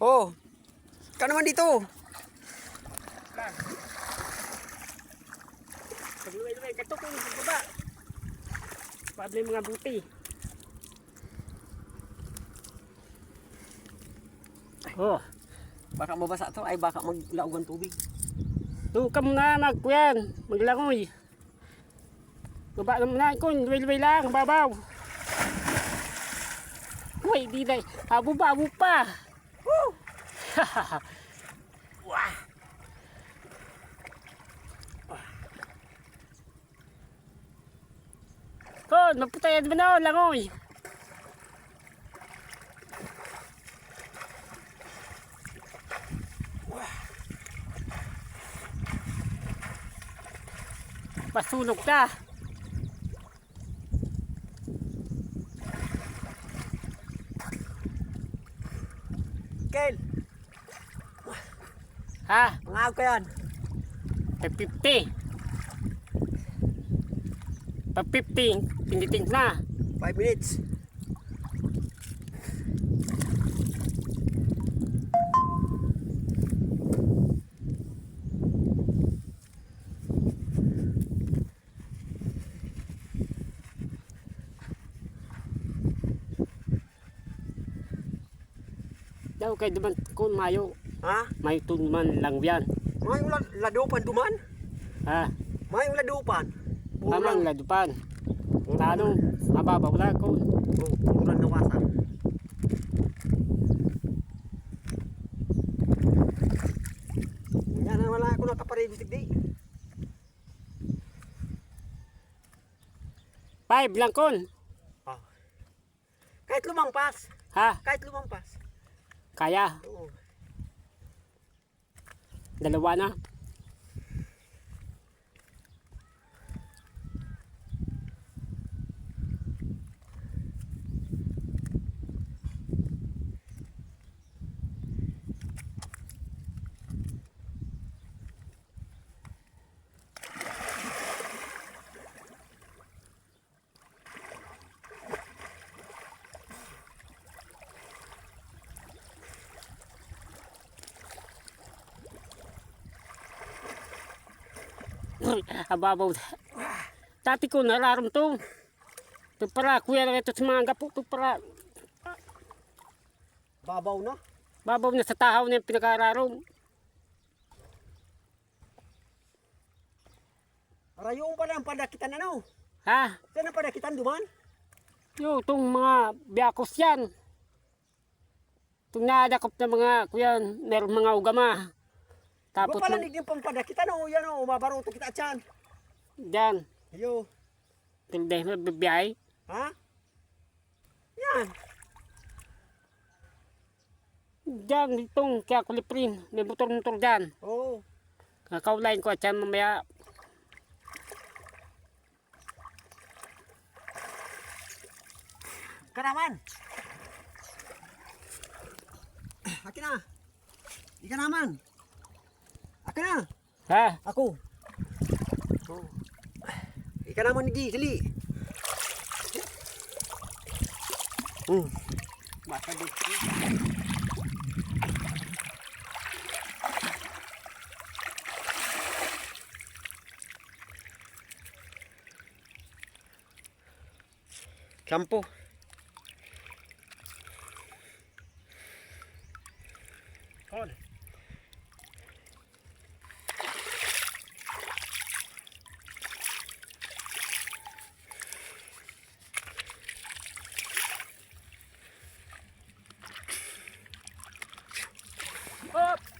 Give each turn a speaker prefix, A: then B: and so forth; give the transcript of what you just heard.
A: Oh. Ikaw naman dito.
B: Pagluway-luway, katukong sa baba. Pabli mga buti. Oh.
A: Baka mabasa to ay baka maglaog ang tubig.
B: Tukam na magkuyan. Maglangoy. Baba naman na ko. Luway-luway lang. Babaw. Uy, di na. Abo pa.
A: Woo! Wah!
B: Kon, magputayan mo na. Langoy. Pasunog na.
A: Kel,
B: Ha?
A: mangahag ka yan.
B: 50. Pag 50, pinitin na.
A: 5 minutes.
B: Daw kay duman kun mayo.
A: Ha?
B: May tunman lang yan.
A: May ladupan duman.
B: Ha?
A: May ladupan.
B: Amang ladupan. Tanong, mababaw na kun.
A: Puran na wasa. Yan na wala ako nakaparedy tigdi.
B: 5 lang kun.
A: Ah. Kahit lumampas.
B: Ha?
A: Kahit lumampas.
B: Kaya.
A: Oo.
B: Dalawa na. Ababaw. Dati ko nararam to. Ito para kuya lang ito sa mga gapo. Ito para
A: Babaw na.
B: babaw na sa tahaw na yung pinakararom.
A: Arayong pala ang padakitan na no.
B: Ha?
A: Saan ang padakitan duman?
B: Yo, itong mga biyakos yan. Itong nadakop na mga kuya, meron mga ugama. Tapos
A: Ba pala niging pang padakitan no. Yan o, mabaruto kita dyan.
B: dyan.
A: Yo.
B: Tinday mo bibiyay.
A: Ha? Yan.
B: Dyan, itong kaya kuliprin. May motor-motor dyan.
A: Oo.
B: Kakaulain ko at yan mamaya.
A: Kanaman. Akin na. Ika naman. Akin na.
B: Ha?
A: Ako. Oh. Ika naman ni Dili.
B: Basta dito.
A: Sampo.
B: Kon. Up.